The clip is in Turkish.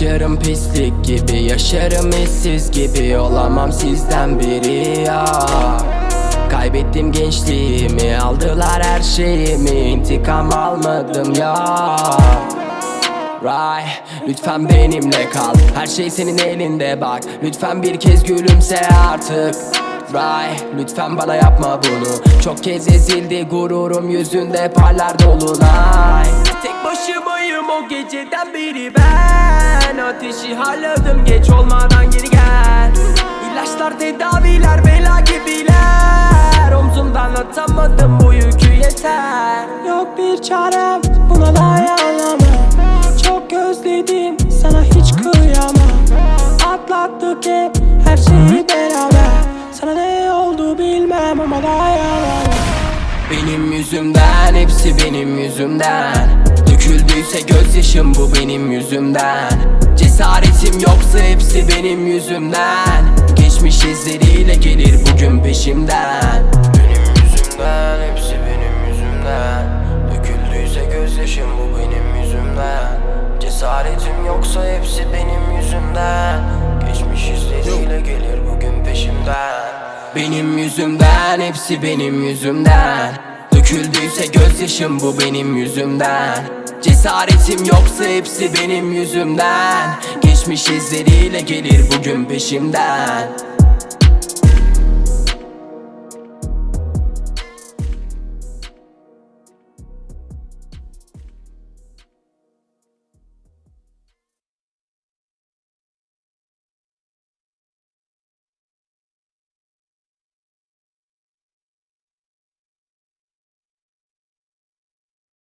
Yaşarım pislik gibi, yaşarım hissiz gibi. Olamam sizden biri ya. Kaybettim gençliğimi, aldılar her şeyimi. İntikam almadım ya. Lütfen benimle kal, her şey senin elinde bak. Lütfen bir kez gülümse artık. Lütfen bana yapma bunu. Çok kez ezildi gururum, yüzünde parlar dolunay. Tek başımayım o geceden beri ben. Ateşi harladım, geç olmadan geri gel. İlaçlar, tedaviler, bela gibiler. Omzumdan atamadım bu yükü, yeter. Yok bir çarem, buna dayanamam. Çok özledim, sana hiç kıyamam. Atlattık hep her şeyi beraber. Sana ne oldu bilmem ama dayanamam. Benim yüzümden, hepsi benim yüzümden. Döküldüyse gözyaşım, bu benim yüzümden. Cesaretim yoksa hepsi benim yüzümden. Geçmiş izleriyle gelir bugün peşimden. Benim yüzümden, hepsi benim yüzümden. Döküldüyse gözyaşım, bu benim yüzümden. Cesaretim yoksa hepsi benim yüzümden. Geçmiş izleriyle gelir bugün peşimden. Benim yüzümden, hepsi benim yüzümden. Döküldüyse gözyaşım, bu benim yüzümden. Cesaretim yoksa hepsi benim yüzümden. Geçmiş izleriyle gelir bugün peşimden.